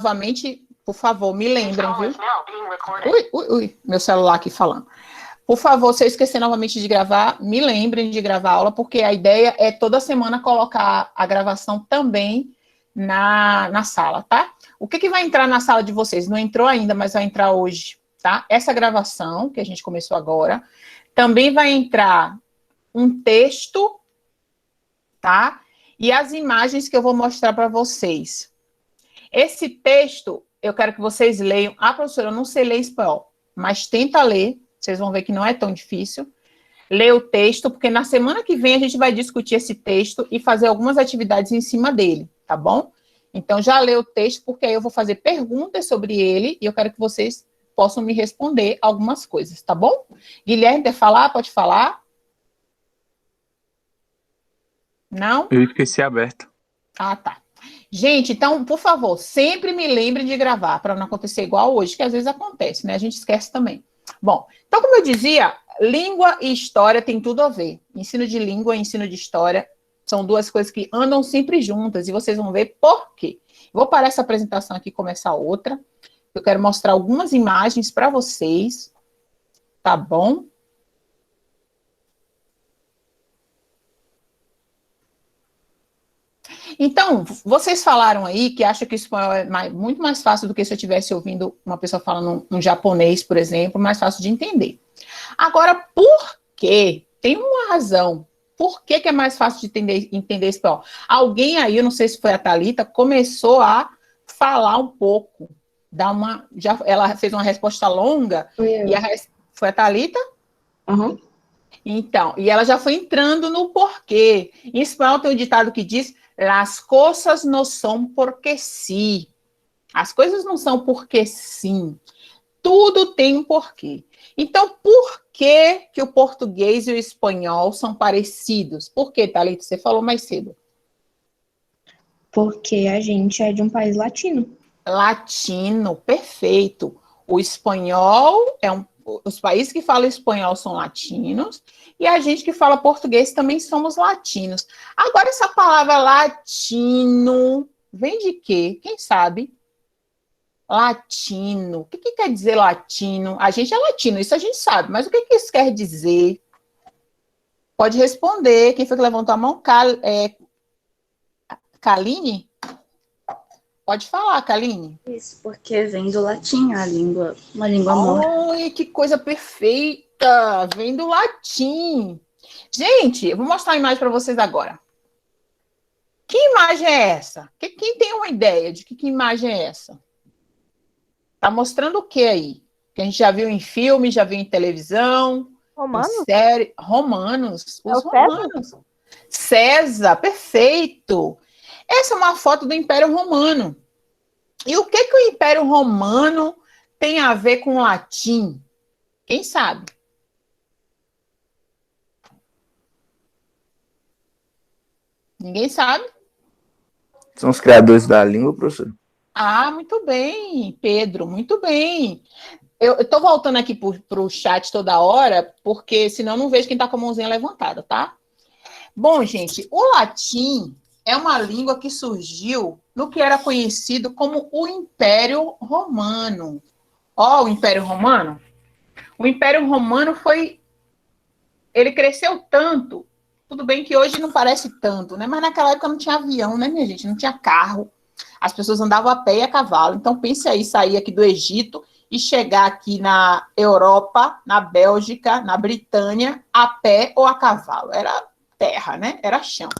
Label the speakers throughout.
Speaker 1: novamente, por favor, me lembrem, viu? Ui, meu celular aqui falando. Por favor, se eu esquecer novamente de gravar, me lembrem de gravar a aula, porque a ideia é toda semana colocar a gravação também na sala, tá? O que vai entrar na sala de vocês? Não entrou ainda, mas vai entrar hoje, tá? Essa gravação, que a gente começou agora, também vai entrar um texto, tá? E as imagens que eu vou mostrar para vocês. Esse texto, eu quero que vocês leiam. Ah, professora, eu não sei ler espanhol, mas tenta ler, vocês vão ver que não é tão difícil. Lê o texto, porque na semana que vem a gente vai discutir esse texto e fazer algumas atividades em cima dele, tá bom? Então, já lê o texto, porque aí eu vou fazer perguntas sobre ele e eu quero que vocês possam me responder algumas coisas, tá bom? Guilherme, quer falar? Pode falar? Não?
Speaker 2: Eu esqueci aberto.
Speaker 1: Ah, tá. Gente, então, por favor, sempre me lembre de gravar, para não acontecer igual hoje, que às vezes acontece, né? A gente esquece também. Bom, então, como eu dizia, língua e história tem tudo a ver. Ensino de língua e ensino de história são duas coisas que andam sempre juntas, e vocês vão ver por quê. Vou parar essa apresentação aqui e começar outra. Eu quero mostrar algumas imagens para vocês, tá bom? Então, vocês falaram aí que acham que o espanhol é muito mais fácil do que se eu estivesse ouvindo uma pessoa falando um japonês, por exemplo, mais fácil de entender. Agora, por quê? Tem uma razão. Por que é mais fácil de entender espanhol? Alguém aí, eu não sei se foi a Thalita, começou a falar um pouco. Ela fez uma resposta longa. Foi a Thalita?
Speaker 3: Uhum.
Speaker 1: Então, e ela já foi entrando no porquê. Em espanhol tem um ditado que diz: las cosas no son porque sí. As coisas não são porque sim. Tudo tem um porquê. Então, por que o português e o espanhol são parecidos? Por que, Thalita? Você falou mais cedo.
Speaker 3: Porque a gente é de um país latino.
Speaker 1: Latino, perfeito. O espanhol os países que falam espanhol são latinos, e a gente que fala português também somos latinos. Agora, essa palavra latino vem de quê? Quem sabe? Latino. O que quer dizer latino? A gente é latino, isso a gente sabe, mas o que isso quer dizer? Pode responder. Quem foi que levantou a mão? Kaline? Pode falar, Kaline.
Speaker 4: Isso, porque vem do latim, uma língua morta.
Speaker 1: Ai, que coisa perfeita! Vem do latim. Gente, eu vou mostrar a imagem para vocês agora. Que imagem é essa? Quem tem uma ideia de que imagem é essa? Tá mostrando o que aí? Que a gente já viu em filme, já viu em televisão,
Speaker 5: Romanos?
Speaker 1: em série. Romanos. Os
Speaker 5: César?
Speaker 1: romanos. César, perfeito. Essa é uma foto do Império Romano. E o que o Império Romano tem a ver com o latim? Quem sabe? Ninguém sabe?
Speaker 2: São os criadores da língua, professor?
Speaker 1: Ah, muito bem, Pedro, muito bem. Eu estou voltando aqui para o chat toda hora, porque senão eu não vejo quem está com a mãozinha levantada, tá? Bom, gente, o latim é uma língua que surgiu no que era conhecido como o Império Romano. Ó, o Império Romano. O Império Romano ele cresceu tanto, tudo bem que hoje não parece tanto, né? Mas naquela época não tinha avião, né, minha gente? Não tinha carro. As pessoas andavam a pé e a cavalo. Então, pense aí, sair aqui do Egito e chegar aqui na Europa, na Bélgica, na Britânia, a pé ou a cavalo. Era terra, né? Era chão.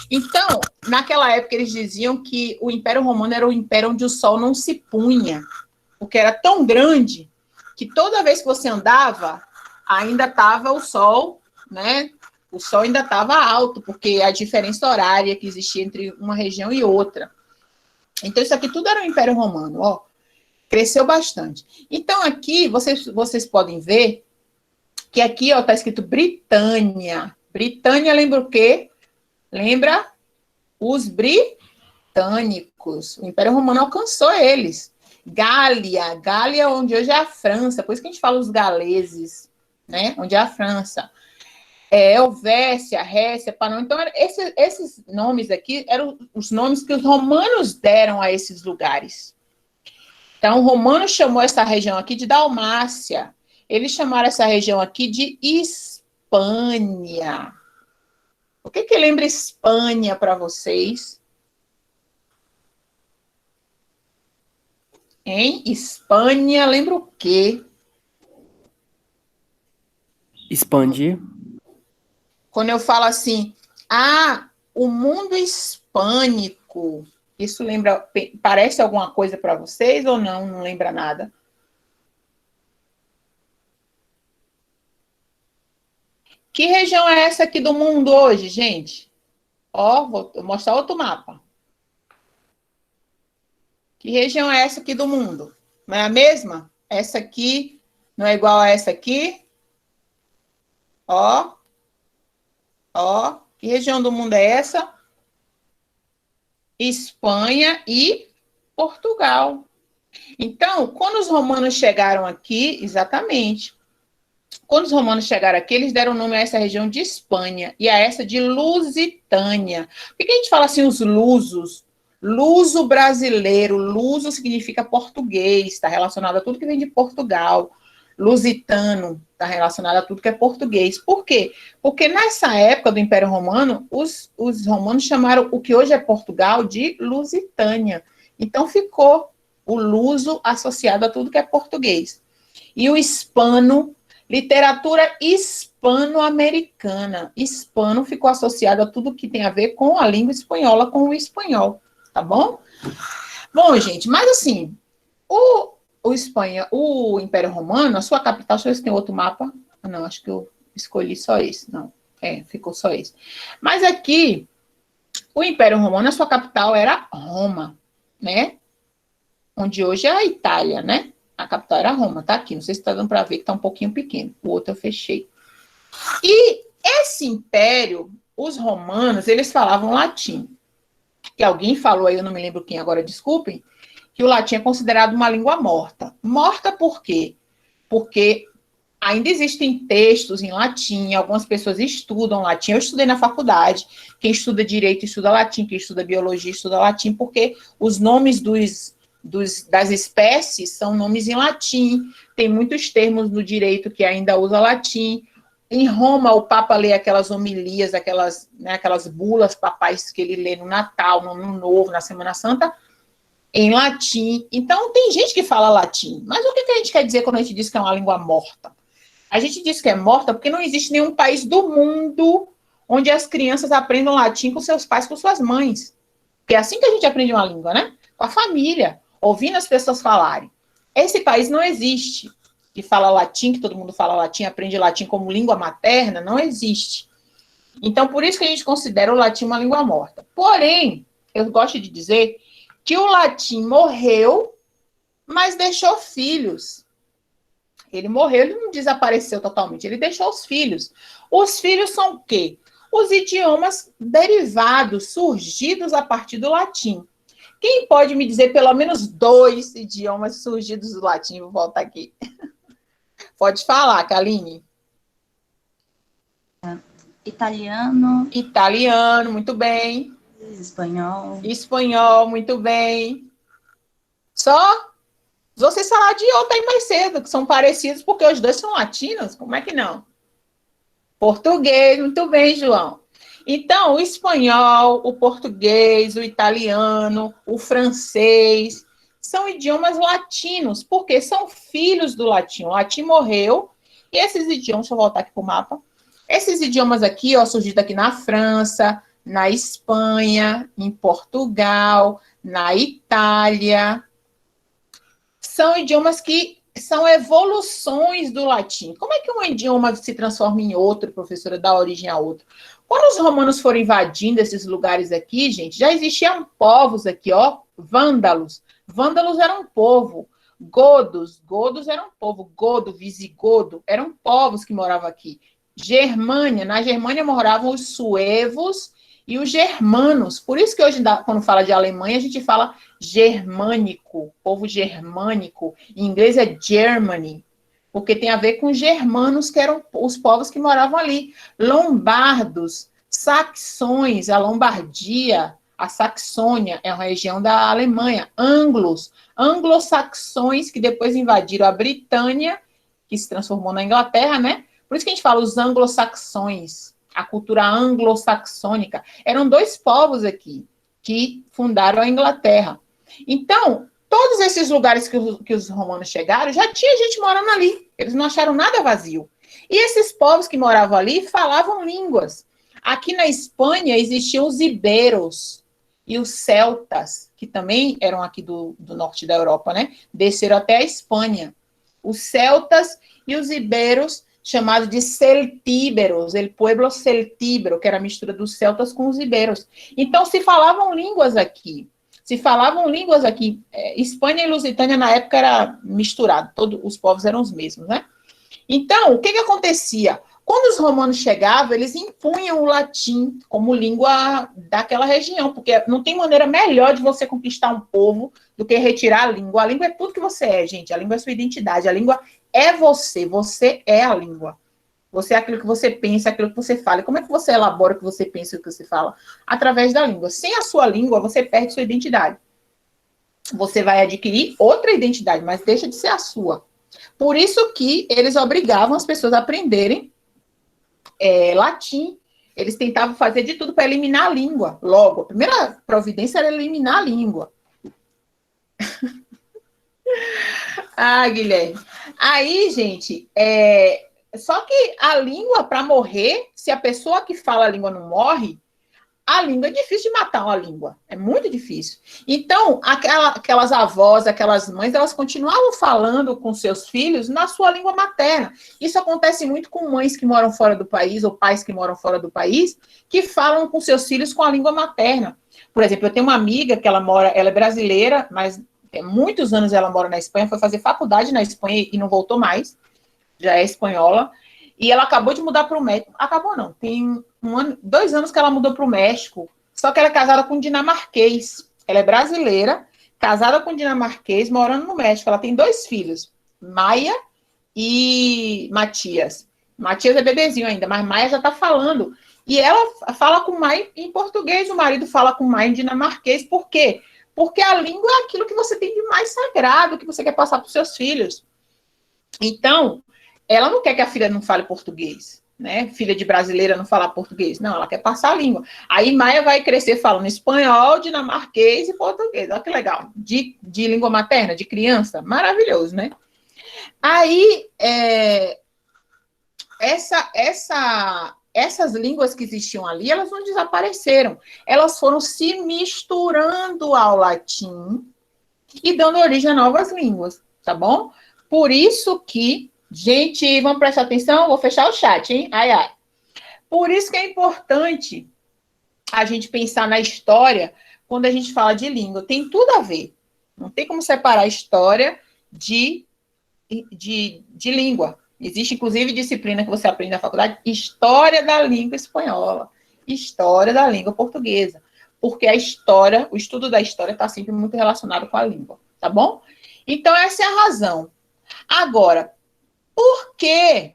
Speaker 1: Então, naquela época, eles diziam que o Império Romano era o império onde o sol não se punha, porque era tão grande que toda vez que você andava, ainda estava o sol, né? O sol ainda estava alto, porque a diferença horária que existia entre uma região e outra. Então, isso aqui tudo era o Império Romano, ó. Cresceu bastante. Então, aqui, vocês podem ver que aqui, ó, está escrito Britânia. Britânia lembra o quê? Lembra os britânicos. O Império Romano alcançou eles. Gália, onde hoje é a França. Por isso que a gente fala os galeses, né? Onde é a França. Helvécia, Récia, Panônia. Então, esses nomes aqui eram os nomes que os romanos deram a esses lugares. Então, o romano chamou essa região aqui de Dalmácia. Eles chamaram essa região aqui de Hispânia. O que lembra Espanha para vocês? Hein? Espanha lembra o quê?
Speaker 5: Expandir.
Speaker 1: Quando eu falo assim, o mundo hispânico, isso lembra, parece alguma coisa para vocês ou não? Não lembra nada? Que região é essa aqui do mundo hoje, gente? Ó, vou mostrar outro mapa. Que região é essa aqui do mundo? Não é a mesma? Essa aqui não é igual a essa aqui? Ó. Ó. Que região do mundo é essa? Espanha e Portugal. Então, quando os romanos chegaram aqui, exatamente. Quando os romanos chegaram aqui, eles deram o nome a essa região de Espanha e a essa de Lusitânia. Por que a gente fala assim, os lusos? Luso brasileiro, luso significa português, está relacionado a tudo que vem de Portugal. Lusitano está relacionado a tudo que é português. Por quê? Porque nessa época do Império Romano, os romanos chamaram o que hoje é Portugal de Lusitânia. Então ficou o luso associado a tudo que é português. E o hispano, literatura hispano-americana. Hispano ficou associado a tudo que tem a ver com a língua espanhola, com o espanhol. Tá bom? Bom, gente, mas assim, o Império Romano, a sua capital, deixa eu ver se tem outro mapa. Não, acho que eu escolhi só esse. Não, ficou só esse. Mas aqui, o Império Romano, a sua capital era Roma, né? Onde hoje é a Itália, né? A capital era Roma, tá aqui. Não sei se tá dando para ver que tá um pouquinho pequeno. O outro eu fechei. E esse império, os romanos, eles falavam latim. Que alguém falou aí, eu não me lembro quem agora, desculpem, que o latim é considerado uma língua morta. Morta por quê? Porque ainda existem textos em latim, algumas pessoas estudam latim. Eu estudei na faculdade, quem estuda direito estuda latim, quem estuda biologia estuda latim, porque os nomes das espécies são nomes em latim. Tem muitos termos no direito que ainda usa latim. Em Roma, o Papa lê aquelas homilias, aquelas bulas papais que ele lê no Natal, no Ano Novo, na Semana Santa, em latim. Então, tem gente que fala latim. Mas o que a gente quer dizer quando a gente diz que é uma língua morta? A gente diz que é morta porque não existe nenhum país do mundo onde as crianças aprendam latim com seus pais, com suas mães. Porque é assim que a gente aprende uma língua, né? Com a família, ouvindo as pessoas falarem. Esse país não existe. Que fala latim, que todo mundo fala latim, aprende latim como língua materna, não existe. Então, por isso que a gente considera o latim uma língua morta. Porém, eu gosto de dizer que o latim morreu, mas deixou filhos. Ele morreu, ele não desapareceu totalmente, ele deixou os filhos. Os filhos são o quê? Os idiomas derivados, surgidos a partir do latim. Quem pode me dizer pelo menos 2 idiomas surgidos do latim? Vou voltar aqui. Pode falar, Kaline.
Speaker 4: Italiano.
Speaker 1: Italiano, muito bem.
Speaker 4: Espanhol.
Speaker 1: Espanhol, muito bem. Só vocês falaram de outro aí mais cedo, que são parecidos, porque os dois são latinos. Como é que não? Português, muito bem, João. Então, o espanhol, o português, o italiano, o francês, são idiomas latinos, porque são filhos do latim. O latim morreu, e esses idiomas, deixa eu voltar aqui para o mapa, esses idiomas aqui, ó, surgiram aqui na França, na Espanha, em Portugal, na Itália, são idiomas que são evoluções do latim. Como é que um idioma se transforma em outro, professora, dá origem a outro? Quando os romanos foram invadindo esses lugares aqui, gente, já existiam povos aqui, ó, vândalos. Vândalos eram um povo. Godos eram um povo. Godo, visigodo, eram povos que moravam aqui. Germânia, na Germânia moravam os suevos e os germanos. Por isso que hoje, quando fala de Alemanha, a gente fala germânico, povo germânico. Em inglês é Germany, porque tem a ver com germanos, que eram os povos que moravam ali. Lombardos, saxões, a Lombardia, A Saxônia é uma região da Alemanha. Anglo-saxões, que depois invadiram a Britânia, que se transformou na Inglaterra, né? Por isso que a gente fala os anglo-saxões, a cultura anglo-saxônica. Eram dois povos aqui que fundaram a Inglaterra. Então, todos esses lugares que os romanos chegaram, já tinha gente morando ali. Eles não acharam nada vazio. E esses povos que moravam ali falavam línguas. Aqui na Espanha existiam os iberos e os celtas, que também eram aqui do norte da Europa, né? Desceram até a Espanha. Os celtas e os iberos, chamados de celtíberos, el pueblo celtíbero, que era a mistura dos celtas com os iberos. Então, se falavam línguas aqui. Espanha e Lusitânia, na época, era misturado. Todos os povos eram os mesmos, né? Então, o que acontecia? Quando os romanos chegavam, eles impunham o latim como língua daquela região, porque não tem maneira melhor de você conquistar um povo do que retirar a língua. A língua é tudo que você é, gente. A língua é sua identidade. A língua é você. Você é a língua. Você é aquilo que você pensa, aquilo que você fala. E como é que você elabora o que você pensa e o que você fala? Através da língua. Sem a sua língua, você perde sua identidade. Você vai adquirir outra identidade, mas deixa de ser a sua. Por isso que eles obrigavam as pessoas a aprenderem latim. Eles tentavam fazer de tudo para eliminar a língua. Logo, a primeira providência era eliminar a língua. Guilherme. Aí, gente, só que a língua, para morrer, se a pessoa que fala a língua não morre, a língua é difícil de matar uma língua. É muito difícil. Então, aquelas avós, aquelas mães, elas continuavam falando com seus filhos na sua língua materna. Isso acontece muito com mães que moram fora do país, ou pais que moram fora do país, que falam com seus filhos com a língua materna. Por exemplo, eu tenho uma amiga que ela é brasileira, mas muitos anos ela mora na Espanha, foi fazer faculdade na Espanha e não voltou mais, já é espanhola, e ela acabou de mudar para o México. Acabou não, tem 2 anos que ela mudou para o México, só que ela é casada com um dinamarquês. Ela é brasileira, casada com um dinamarquês, morando no México. Ela tem 2 filhos, Maia e Matias. Matias é bebezinho ainda, mas Maia já está falando. E ela fala com Maia em português, o marido fala com Maia em dinamarquês. Por quê? Porque a língua é aquilo que você tem de mais sagrado, que você quer passar para os seus filhos. Então, ela não quer que a filha não fale português, né? Filha de brasileira não falar português. Não, ela quer passar a língua. Aí Maia vai crescer falando espanhol, dinamarquês e português. Olha que legal. De língua materna, de criança. Maravilhoso, né? Aí, essas línguas que existiam ali, elas não desapareceram. Elas foram se misturando ao latim e dando origem a novas línguas, tá bom? Por isso que, gente, vamos prestar atenção, vou fechar o chat, hein? Ai, ai. Por isso que é importante a gente pensar na história quando a gente fala de língua. Tem tudo a ver. Não tem como separar a história de língua. Existe, inclusive, disciplina que você aprende na faculdade, História da Língua Espanhola, História da Língua Portuguesa, porque a história, o estudo da história está sempre muito relacionado com a língua, tá bom? Então, essa é a razão. Agora, por que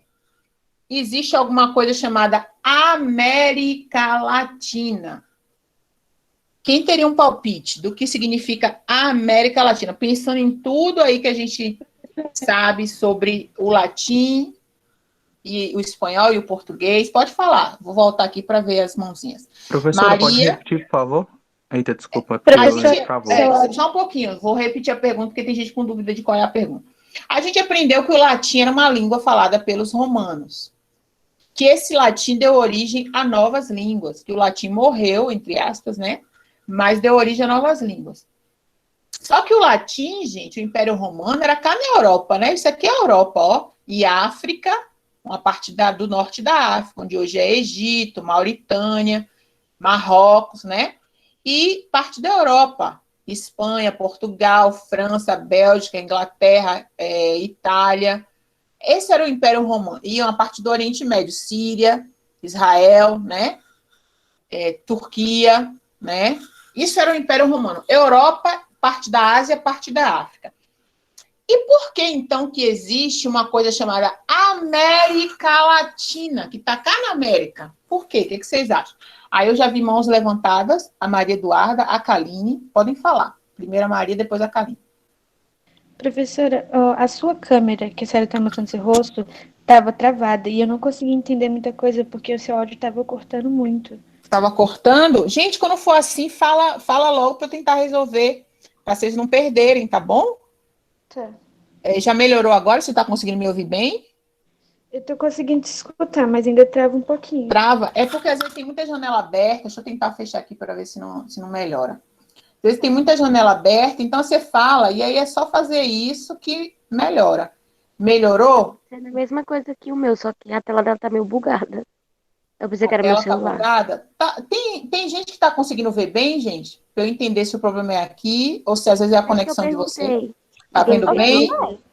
Speaker 1: existe alguma coisa chamada América Latina? Quem teria um palpite do que significa América Latina? Pensando em tudo aí que a gente sabe sobre o latim e o espanhol e o português. Pode falar. Vou voltar aqui para ver as mãozinhas.
Speaker 2: Professora, pode repetir, por favor? Eita, desculpa.
Speaker 1: Só um pouquinho. Vou repetir a pergunta, porque tem gente com dúvida de qual é a pergunta. A gente aprendeu que o latim era uma língua falada pelos romanos. Que esse latim deu origem a novas línguas. Que o latim morreu, entre aspas, né? Mas deu origem a novas línguas. Só que o latim, gente, o Império Romano era cá na Europa, né? Isso aqui é a Europa, ó. E África, uma parte do norte da África, onde hoje é Egito, Mauritânia, Marrocos, né? E parte da Europa, Espanha, Portugal, França, Bélgica, Inglaterra, Itália. Esse era o Império Romano. E uma parte do Oriente Médio, Síria, Israel, né? Turquia, né? Isso era o Império Romano. Europa, parte da Ásia, parte da África. E por que, então, que existe uma coisa chamada América Latina, que está cá na América? Por quê? O que vocês acham? Aí eu já vi mãos levantadas, a Maria Eduarda, a Kaline, podem falar. Primeiro a Maria, depois a Kaline.
Speaker 6: Professora, a sua câmera, que a senhora está mostrando seu rosto, estava travada e eu não consegui entender muita coisa porque o seu áudio estava cortando muito.
Speaker 1: Estava cortando? Gente, quando for assim, fala logo para eu tentar resolver, para vocês não perderem, tá bom?
Speaker 6: Tá.
Speaker 1: Já melhorou agora? Você está conseguindo me ouvir bem?
Speaker 6: Eu estou conseguindo te escutar, mas ainda trava um pouquinho.
Speaker 1: Trava? É porque às vezes tem muita janela aberta. Deixa eu tentar fechar aqui para ver se não melhora. Às vezes tem muita janela aberta, então você fala, e aí é só fazer isso que melhora. Melhorou?
Speaker 7: É a mesma coisa que o meu, só que a tela dela tá meio bugada. Eu pensei
Speaker 1: A
Speaker 7: que era meu
Speaker 1: tela tá
Speaker 7: celular.
Speaker 1: bugada? Tem gente que está conseguindo ver bem, gente? Para eu entender se o problema é aqui ou se às vezes é a conexão de você. Tá vendo bem?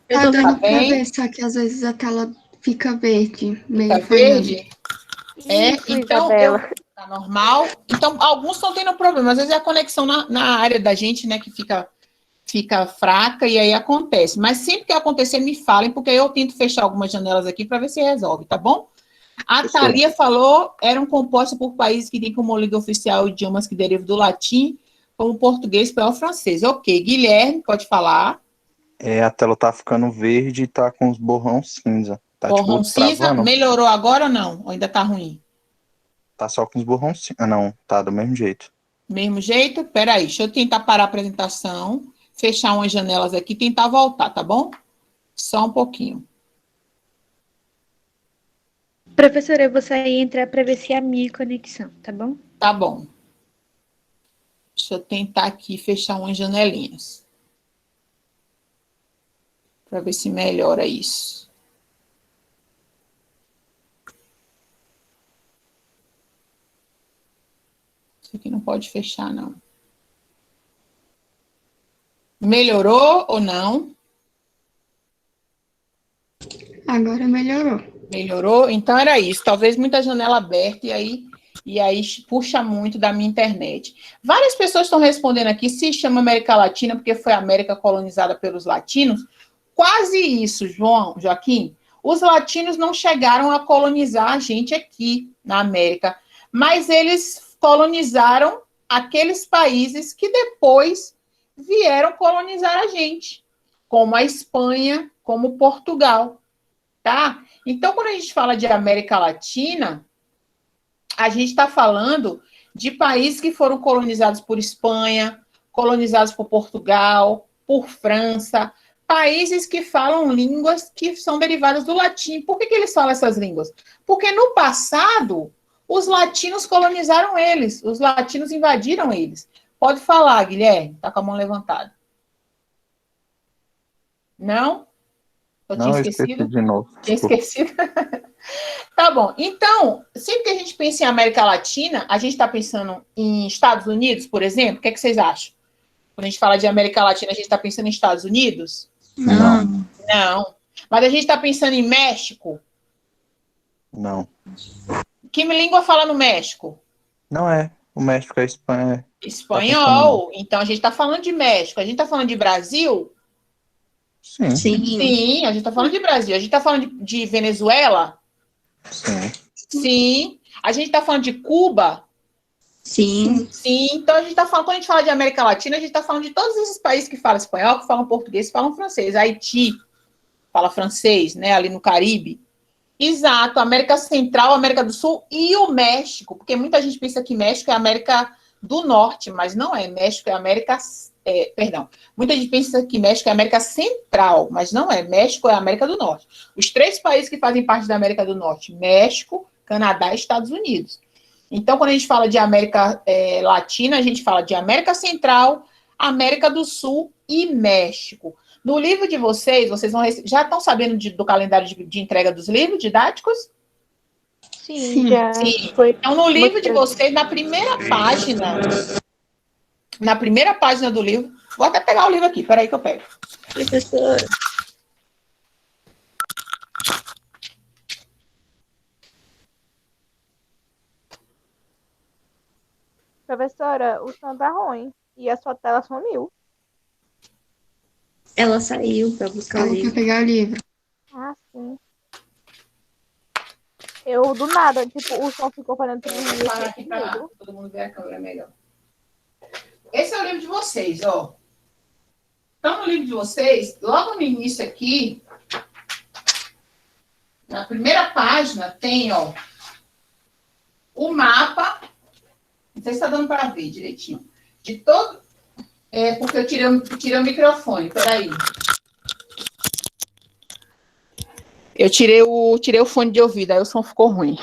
Speaker 4: Eu tô vendo
Speaker 1: Tá
Speaker 4: pra
Speaker 1: bem?
Speaker 4: ver, só que às vezes a tela fica verde, meio
Speaker 1: Fica verde?
Speaker 7: Isso,
Speaker 1: Então,
Speaker 7: Isabela.
Speaker 1: tá normal. Então, alguns estão tendo problema. Às vezes é a conexão na área da gente, né, que fica fraca e aí acontece. Mas sempre que acontecer, me falem, porque aí eu tento fechar algumas janelas aqui para ver se resolve, tá bom? A Thalia falou, eram compostos por países que têm como língua oficial idiomas que derivam do latim, como português, espanhol e francês. Ok, Guilherme, pode falar.
Speaker 2: A tela tá ficando verde e tá com os borrão cinza. Tá,
Speaker 1: Borrão cinza,
Speaker 2: travando.
Speaker 1: melhorou agora ou não? Ou ainda tá ruim?
Speaker 2: Tá só com os borrão cinza. Ah, não, tá do mesmo jeito.
Speaker 1: Mesmo jeito? Peraí, deixa eu tentar parar a apresentação, fechar umas janelas aqui e tentar voltar, tá bom? Só um pouquinho.
Speaker 6: Professora, eu vou sair e entrar para ver se é a minha conexão, tá bom?
Speaker 1: Tá bom. Deixa eu tentar aqui fechar umas janelinhas. Para ver se melhora isso. Isso aqui não pode fechar, não. Melhorou ou não?
Speaker 4: Agora melhorou.
Speaker 1: Melhorou? Então era isso. Talvez muita janela aberta e aí puxa muito da minha internet. Várias pessoas estão respondendo aqui se chama América Latina porque foi a América colonizada pelos latinos. Quase isso, Joaquim. Os latinos não chegaram a colonizar a gente aqui na América, mas eles colonizaram aqueles países que depois vieram colonizar a gente, como a Espanha, como Portugal, tá? Então, quando a gente fala de América Latina, a gente está falando de países que foram colonizados por Espanha, colonizados por Portugal, por França, países que falam línguas que são derivadas do latim. Por que eles falam essas línguas? Porque no passado, os latinos colonizaram eles, os latinos invadiram eles. Pode falar, Guilherme, tá com a mão levantada. Não? Eu tinha esquecido?
Speaker 2: De novo.
Speaker 1: Tinha esquecido? Tá bom. Então, sempre que a gente pensa em América Latina, a gente está pensando em Estados Unidos, por exemplo? O que é que vocês acham? Quando a gente fala de América Latina, a gente está pensando em Estados Unidos?
Speaker 4: Não.
Speaker 1: Não. Mas a gente está pensando em México?
Speaker 2: Não.
Speaker 1: Que língua fala no México?
Speaker 2: Não é. O México é Espanha.
Speaker 1: Espanhol. Então a gente está falando de México. A gente está falando de Brasil?
Speaker 2: Sim.
Speaker 1: Sim, a gente está falando de Brasil. A gente está falando de Venezuela?
Speaker 2: Sim.
Speaker 1: Sim. A gente está falando de Cuba?
Speaker 4: Sim.
Speaker 1: Sim. Então a gente está falando, quando a gente fala de América Latina, a gente está falando de todos esses países que falam espanhol, que falam português, que falam francês. Haiti fala francês, né? Ali no Caribe. Exato, América Central, América do Sul e o México, porque muita gente pensa que México é América do Norte, mas não é. México é América. Perdão. Muita gente pensa que México é América Central, mas não é. México é América do Norte. Os 3 países que fazem parte da América do Norte: México, Canadá e Estados Unidos. Então, quando a gente fala de América Latina, a gente fala de América Central, América do Sul e México. No livro de vocês já estão sabendo do calendário de entrega dos livros didáticos?
Speaker 6: Sim, já foi.
Speaker 1: Então, no livro de vocês, na primeira página do livro, vou até pegar o livro aqui, peraí que eu pego.
Speaker 4: Professora.
Speaker 8: Professora, o som tá ruim e a sua tela sumiu.
Speaker 4: Ela saiu pra buscar o
Speaker 3: Ela quer
Speaker 4: livro.
Speaker 3: pegar o livro.
Speaker 6: Ah, sim. Eu, do nada, tipo, o som ficou parando pra mim.
Speaker 1: Vou
Speaker 6: Eu
Speaker 1: parar
Speaker 6: fiquei
Speaker 1: aqui
Speaker 6: com
Speaker 1: para
Speaker 6: medo.
Speaker 1: todo mundo ver a câmera melhor. Esse é o livro de vocês, ó. Então, no livro de vocês, logo no início aqui, na primeira página, tem, ó, o mapa. Não sei se está dando para ver direitinho. De todo. É porque eu tirei o microfone, peraí. Eu tirei o fone de ouvido, aí o som ficou ruim.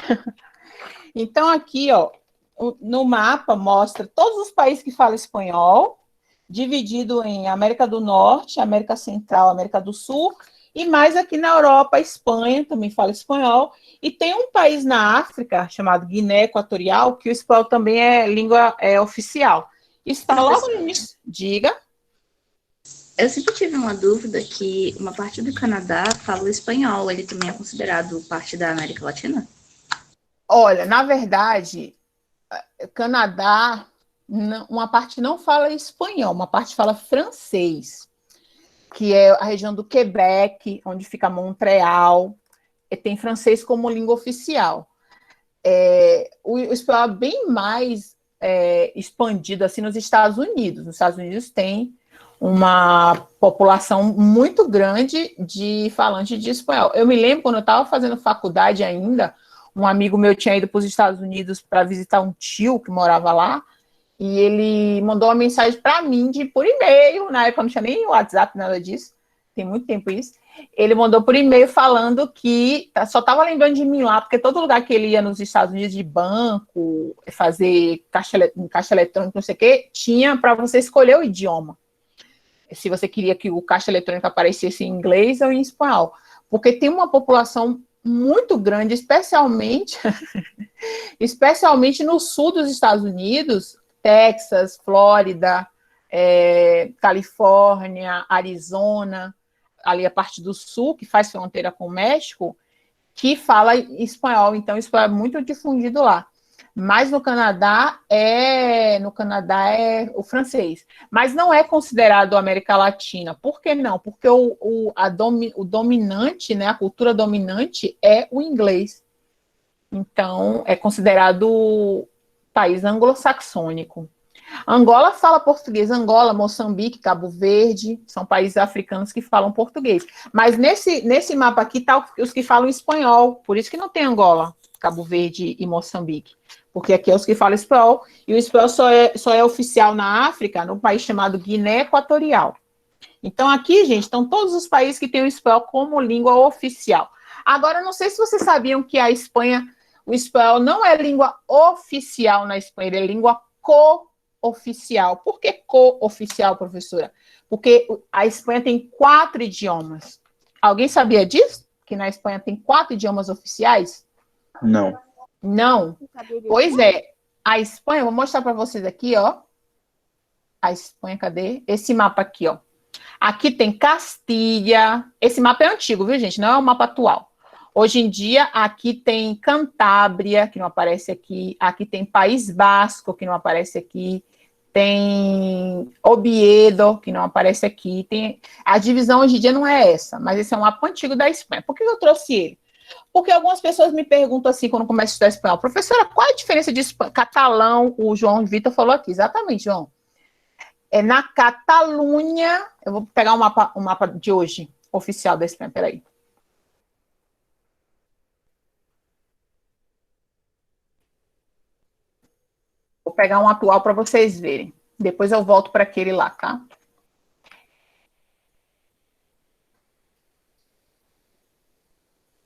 Speaker 1: Então, aqui, ó, no mapa mostra todos os países que falam espanhol, dividido em América do Norte, América Central, América do Sul, e mais aqui na Europa, a Espanha também fala espanhol, e tem um país na África, chamado Guiné Equatorial, que o espanhol também é língua oficial. Está logo no início. Diga.
Speaker 4: Eu sempre tive uma dúvida que uma parte do Canadá fala espanhol. Ele também é considerado parte da América Latina?
Speaker 1: Olha, na verdade, Canadá, uma parte não fala espanhol, uma parte fala francês, que é a região do Quebec, onde fica Montreal, e tem francês como língua oficial. O espanhol é bem mais expandido assim nos Estados Unidos. Nos Estados Unidos tem uma população muito grande de falantes de espanhol. Eu me lembro, quando eu estava fazendo faculdade ainda, um amigo meu tinha ido para os Estados Unidos para visitar um tio que morava lá, e ele mandou uma mensagem para mim por e-mail, na época não tinha nem WhatsApp, nada disso, tem muito tempo isso. Ele mandou por e-mail falando que só estava lembrando de mim lá, porque todo lugar que ele ia nos Estados Unidos de banco, fazer caixa eletrônico, não sei o quê, tinha para você escolher o idioma. Se você queria que o caixa eletrônico aparecesse em inglês ou em espanhol. Porque tem uma população muito grande, especialmente no sul dos Estados Unidos, Texas, Flórida, Califórnia, Arizona, ali a parte do sul, que faz fronteira com o México, que fala espanhol. Então, isso é muito difundido lá. Mas no Canadá é o francês. Mas não é considerado América Latina. Por que não? Porque o dominante, né, a cultura dominante é o inglês. Então, é considerado país anglo-saxônico. Angola fala português. Angola, Moçambique, Cabo Verde, são países africanos que falam português. Mas nesse mapa aqui tá os que falam espanhol. Por isso que não tem Angola, Cabo Verde e Moçambique. Porque aqui é os que falam espanhol. E o espanhol só é oficial na África, no país chamado Guiné Equatorial. Então, aqui, gente, estão todos os países que têm o espanhol como língua oficial. Agora, não sei se vocês sabiam que a Espanha, o espanhol não é língua oficial na Espanha, ele é língua co-oficial. Por que co-oficial, professora? Porque a Espanha tem 4 idiomas. Alguém sabia disso? Que na Espanha tem 4 idiomas oficiais?
Speaker 2: Não.
Speaker 1: Não? Pois é. A Espanha, vou mostrar para vocês aqui, ó. A Espanha, cadê? Esse mapa aqui, ó. Aqui tem Castilha. Esse mapa é antigo, viu, gente? Não é o mapa atual. Hoje em dia, aqui tem Cantábria, que não aparece aqui. Aqui tem País Basco, que não aparece aqui. Tem Oviedo, que não aparece aqui. A divisão hoje em dia não é essa, mas esse é um mapa antigo da Espanha. Por que eu trouxe ele? Porque algumas pessoas me perguntam assim, quando começam a estudar espanhol, professora, qual é a diferença de catalão? O João Vitor falou aqui, exatamente, João. Na Catalunha, eu vou pegar o mapa de hoje, oficial da Espanha, peraí. Vou pegar um atual para vocês verem. Depois eu volto para aquele lá, tá?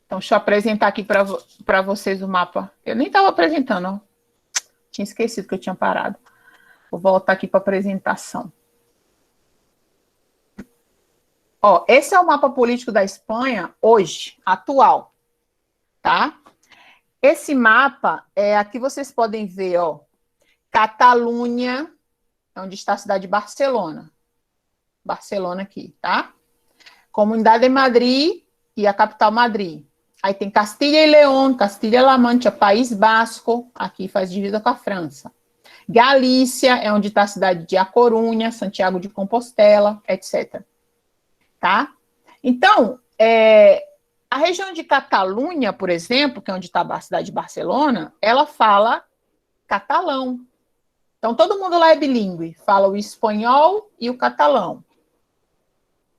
Speaker 1: Então, deixa eu apresentar aqui para vocês o mapa. Eu nem estava apresentando, ó. Tinha esquecido que eu tinha parado. Vou voltar aqui para a apresentação. Ó, esse é o mapa político da Espanha hoje, atual, tá? Esse mapa, aqui vocês podem ver, ó, Catalunha, onde está a cidade de Barcelona. Barcelona aqui, tá? Comunidade de Madrid e a capital Madrid. Aí tem Castilha e León, Castilha-La Mancha, País Basco, aqui faz divisa com a França. Galícia é onde está a cidade de A Corunha, Santiago de Compostela, etc. tá? Então, a região de Catalunha, por exemplo, que é onde está a cidade de Barcelona, ela fala catalão. Então, todo mundo lá é bilíngue, fala o espanhol e o catalão.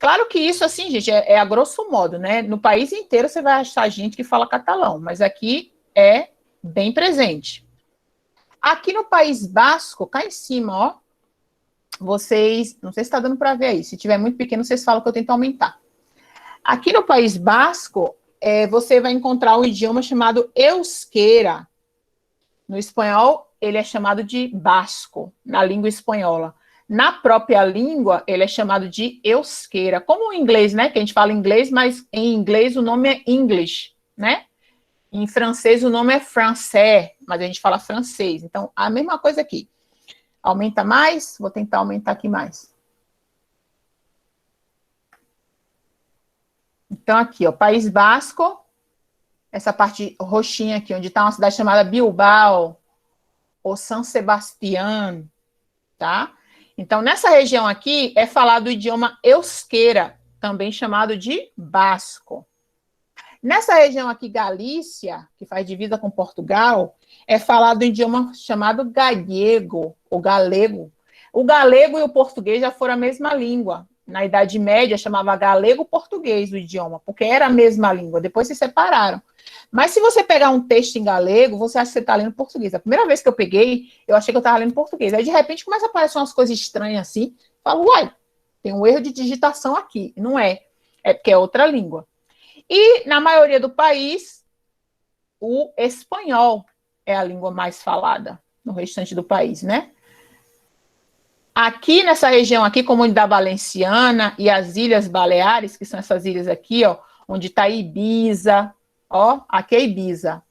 Speaker 1: Claro que isso, assim, gente, é a grosso modo, né? No país inteiro você vai achar gente que fala catalão, mas aqui é bem presente. Aqui no País Basco, cá em cima, ó, vocês, não sei se está dando para ver aí, se tiver muito pequeno, vocês falam que eu tento aumentar. Aqui no País Basco, você vai encontrar um idioma chamado euskera. No espanhol, ele é chamado de basco, na língua espanhola. Na própria língua, ele é chamado de euskera. Como o inglês, né? Que a gente fala inglês, mas em inglês o nome é English, né? Em francês o nome é français, mas a gente fala francês. Então, a mesma coisa aqui. Aumenta mais? Vou tentar aumentar aqui mais. Então, aqui, ó, País Basco, essa parte roxinha aqui, onde está uma cidade chamada Bilbao, ou San Sebastián, tá? Então, nessa região aqui, é falado o idioma euskera, também chamado de basco. Nessa região aqui, Galícia, que faz divisa com Portugal, é falado o idioma chamado gallego, ou galego. O galego e o português já foram a mesma língua. Na Idade Média, chamava galego-português o idioma, porque era a mesma língua. Depois se separaram. Mas se você pegar um texto em galego, você acha que você está lendo português. A primeira vez que eu peguei, eu achei que eu estava lendo português. Aí, de repente, começa a aparecer umas coisas estranhas assim. Falo, uai, tem um erro de digitação aqui. Não é. É porque é outra língua. E, na maioria do país, o espanhol é a língua mais falada no restante do país, né? Aqui nessa região aqui, Comunidade Valenciana e as Ilhas Baleares, que são essas ilhas aqui, ó, onde está Ibiza, ó, aqui é Ibiza.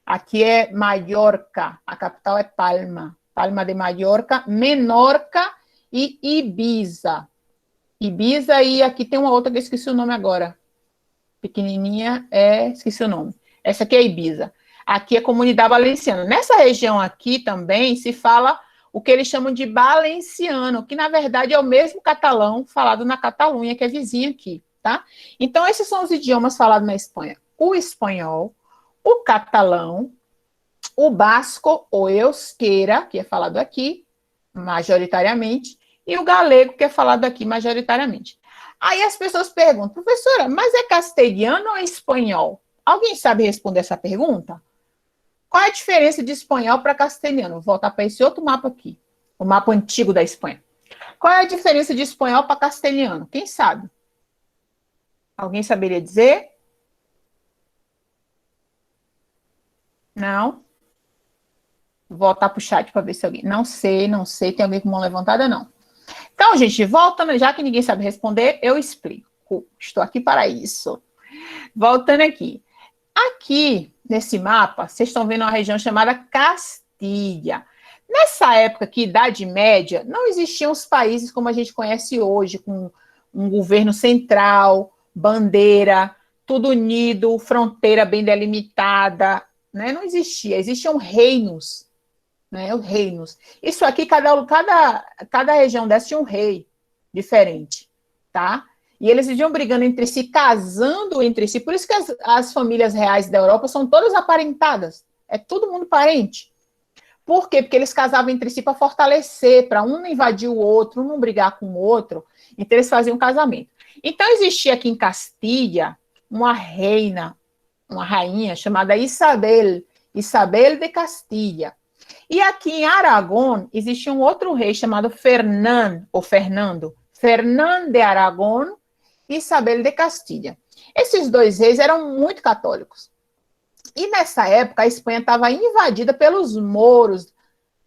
Speaker 1: Aqui é Mallorca, a capital é Palma. Palma de Mallorca, Menorca e Ibiza. Ibiza e aqui tem uma outra que eu esqueci o nome agora. Pequenininha, esqueci o nome. Essa aqui é Ibiza. Aqui é Comunidade Valenciana. Nessa região aqui também se fala o que eles chamam de valenciano, que na verdade é o mesmo catalão falado na Catalunha, que é vizinha aqui, tá? Então, esses são os idiomas falados na Espanha. O espanhol, o catalão, o basco, ou euskera, que é falado aqui, majoritariamente, e o galego, que é falado aqui, majoritariamente. Aí as pessoas perguntam, professora, mas é castelhano ou é espanhol? Alguém sabe responder essa pergunta? Qual é a diferença de espanhol para castelhano? Vou voltar para esse outro mapa aqui, o mapa antigo da Espanha. Qual é a diferença de espanhol para castelhano? Quem sabe? Alguém saberia dizer? Não? Vou voltar para o chat para ver se alguém... Não sei. Tem alguém com mão levantada? Não. Então, gente, voltando, já que ninguém sabe responder, eu explico. Estou aqui para isso. Voltando aqui. Aqui, nesse mapa, vocês estão vendo uma região chamada Castilha. Nessa época aqui, Idade Média, não existiam os países como a gente conhece hoje, com um governo central, bandeira, tudo unido, fronteira bem delimitada, né? Não existia, existiam reinos, né? Os reinos. Isso aqui, cada região dessa tinha um rei diferente, tá? E eles viviam brigando entre si, casando entre si. Por isso que as famílias reais da Europa são todas aparentadas. É todo mundo parente. Por quê? Porque eles casavam entre si para fortalecer, para um não invadir o outro, um não brigar com o outro. Então, eles faziam um casamento. Então, existia aqui em Castilha uma reina, uma rainha chamada Isabel de Castilha. E aqui em Aragão, existia um outro rei chamado Fernando de Aragão, Isabel de Castilha. Esses dois reis eram muito católicos. E nessa época a Espanha estava invadida pelos mouros.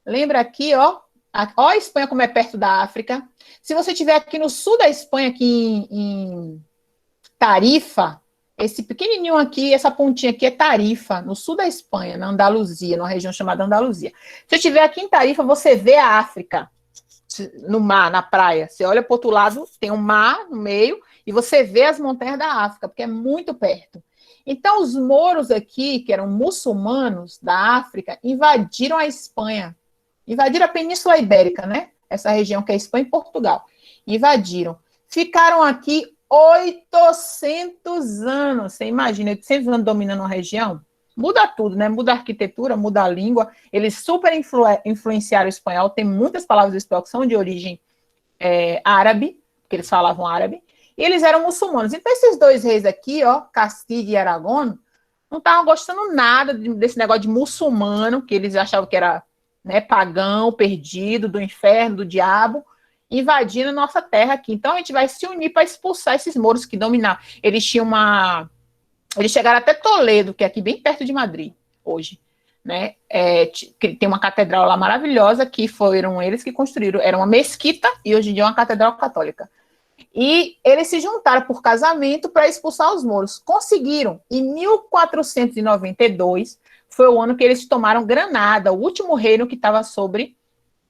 Speaker 1: Lembra aqui, ó a Espanha como é perto da África. Se você estiver aqui no sul da Espanha, aqui em Tarifa, esse pequenininho aqui, essa pontinha aqui é Tarifa, no sul da Espanha, na Andaluzia, numa região chamada Andaluzia. Se você estiver aqui em Tarifa, você vê a África no mar, na praia. Você olha para o outro lado, tem um mar no meio, e você vê as montanhas da África, porque é muito perto. Então, os mouros aqui, que eram muçulmanos da África, invadiram a Espanha. Invadiram a Península Ibérica, né? Essa região que é Espanha e Portugal. Invadiram. Ficaram aqui 800 anos. Você imagina, 800 anos dominando uma região? Muda tudo, né? Muda a arquitetura, muda a língua. Eles super influenciaram o espanhol. Tem muitas palavras do espanhol que são de origem árabe, porque eles falavam árabe. E eles eram muçulmanos. Então, esses dois reis aqui, ó, Castilla e Aragão, não estavam gostando nada desse negócio de muçulmano, que eles achavam que era, né, pagão, perdido, do inferno, do diabo, invadindo a nossa terra aqui. Então, a gente vai se unir para expulsar esses mouros que dominaram. Eles chegaram até Toledo, que é aqui bem perto de Madrid, hoje. Né? Tem uma catedral lá maravilhosa, que foram eles que construíram. Era uma mesquita e hoje em dia é uma catedral católica. E eles se juntaram por casamento para expulsar os mouros. Conseguiram. Em 1492 foi o ano que eles tomaram Granada, o último reino que estava sobre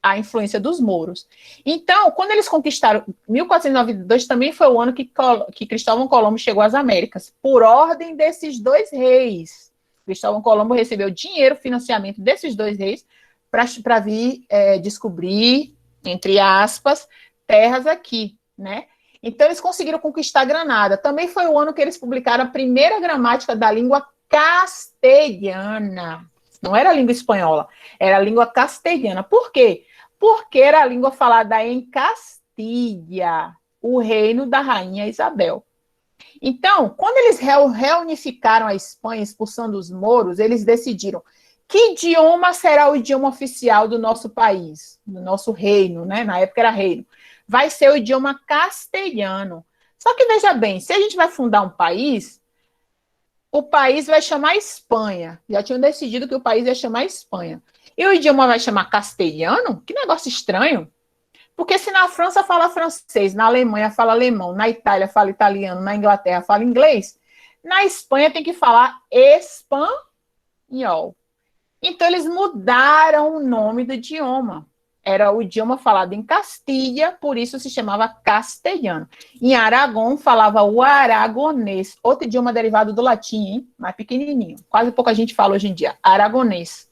Speaker 1: a influência dos mouros. Então, quando eles conquistaram, 1492 também foi o ano que Cristóvão Colombo chegou às Américas, por ordem desses dois reis. Cristóvão Colombo recebeu dinheiro, financiamento desses dois reis para vir descobrir, entre aspas, terras aqui, né? Então, eles conseguiram conquistar Granada. Também foi o ano que eles publicaram a primeira gramática da língua castelhana. Não era a língua espanhola, era a língua castelhana. Por quê? Porque era a língua falada em Castilha, o reino da rainha Isabel. Então, quando eles reunificaram a Espanha, expulsando os mouros, eles decidiram que idioma será o idioma oficial do nosso país, do nosso reino, né? Na época era reino. Vai ser o idioma castelhano. Só que, veja bem, se a gente vai fundar um país, o país vai chamar Espanha. Já tinham decidido que o país ia chamar Espanha. E o idioma vai chamar castelhano? Que negócio estranho. Porque se na França fala francês, na Alemanha fala alemão, na Itália fala italiano, na Inglaterra fala inglês, na Espanha tem que falar espanhol. Então, eles mudaram o nome do idioma. Era o idioma falado em Castilha, por isso se chamava castelhano. Em Aragão falava o aragonês, outro idioma derivado do latim, hein? Mais pequenininho. Quase pouca gente fala hoje em dia. Aragonês.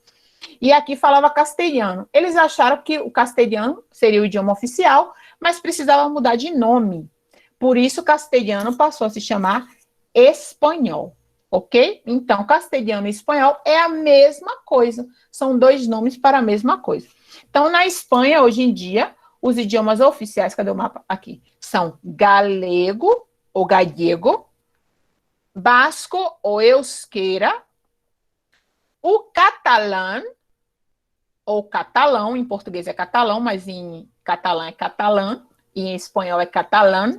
Speaker 1: E aqui falava castelhano. Eles acharam que o castelhano seria o idioma oficial, mas precisava mudar de nome. Por isso, castelhano passou a se chamar espanhol. Ok? Então, castelhano e espanhol é a mesma coisa. São dois nomes para a mesma coisa. Então, na Espanha, hoje em dia, os idiomas oficiais, cadê o mapa? Aqui, são galego ou gallego, basco ou euskera, o catalã, ou catalão, em português é catalão, mas em catalã é catalã, e em espanhol é catalã,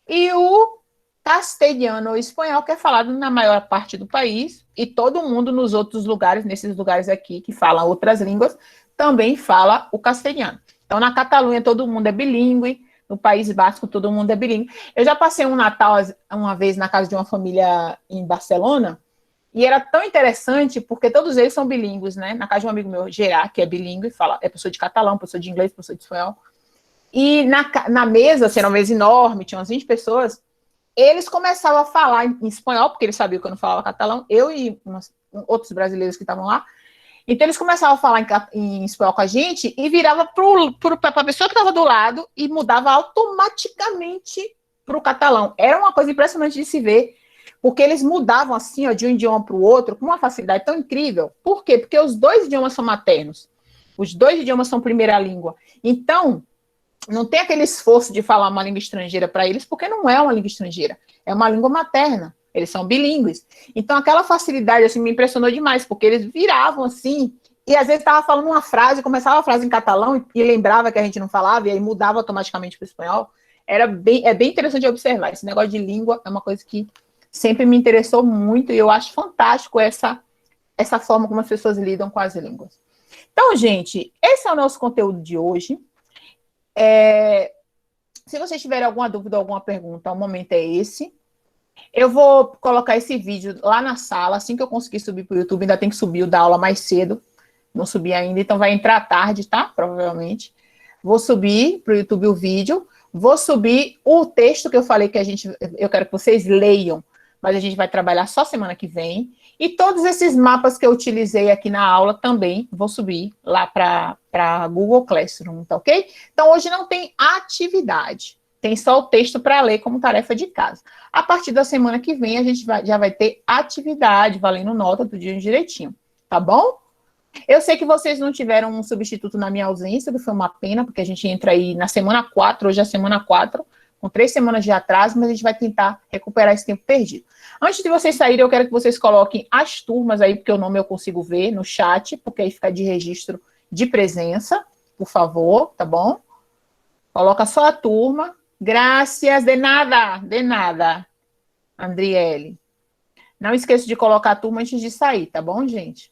Speaker 1: e o castelhano ou espanhol, que é falado na maior parte do país, e todo mundo nos outros lugares, nesses lugares aqui que falam outras línguas, também fala o castelhano. Então, na Catalunha, todo mundo é bilíngue, no País Basco, todo mundo é bilíngue. Eu já passei um Natal, uma vez, na casa de uma família em Barcelona, e era tão interessante, porque todos eles são bilíngues, né? Na casa de um amigo meu, Gerard, que é bilíngue, fala, é professor de catalão, professor de inglês, professor de espanhol. E na mesa, assim, era uma mesa enorme, tinha umas 20 pessoas, eles começavam a falar em espanhol, porque eles sabiam que eu não falava catalão, eu e outros brasileiros que estavam lá. Então, eles começavam a falar em espanhol com a gente e virava para a pessoa que estava do lado e mudava automaticamente para o catalão. Era uma coisa impressionante de se ver, porque eles mudavam assim, ó, de um idioma para o outro com uma facilidade tão incrível. Por quê? Porque os dois idiomas são maternos. Os dois idiomas são primeira língua. Então, não tem aquele esforço de falar uma língua estrangeira para eles, porque não é uma língua estrangeira. É uma língua materna. Eles são bilíngues. Então, aquela facilidade, assim, me impressionou demais, porque eles viravam, assim, e às vezes estava falando uma frase, começava a frase em catalão e lembrava que a gente não falava, e aí mudava automaticamente para o espanhol. É bem interessante observar. Esse negócio de língua é uma coisa que sempre me interessou muito, e eu acho fantástico essa forma como as pessoas lidam com as línguas. Então, gente, esse é o nosso conteúdo de hoje. Se vocês tiverem alguma dúvida, alguma pergunta, o momento é esse. Eu vou colocar esse vídeo lá na sala, assim que eu conseguir subir para o YouTube, ainda tem que subir o da aula mais cedo, não subi ainda, então vai entrar à tarde, tá? Provavelmente. Vou subir para o YouTube o vídeo, vou subir o texto que eu falei que eu quero que vocês leiam, mas a gente vai trabalhar só semana que vem, e todos esses mapas que eu utilizei aqui na aula também vou subir lá para Google Classroom, tá ok? Então, hoje não tem atividade. tem só o texto para ler como tarefa de casa. A partir da semana que vem, a gente já vai ter atividade, valendo nota do dia direitinho, tá bom? Eu sei que vocês não tiveram um substituto na minha ausência, que foi uma pena, porque a gente entra aí na semana 4, hoje é a semana 4, com 3 semanas de atraso, mas a gente vai tentar recuperar esse tempo perdido. Antes de vocês saírem, eu quero que vocês coloquem as turmas aí, porque o nome eu consigo ver no chat, porque aí fica de registro de presença, por favor, tá bom? Coloca só a turma. Graças, de nada, Andriele. Não esqueça de colocar a turma antes de sair, tá bom, gente?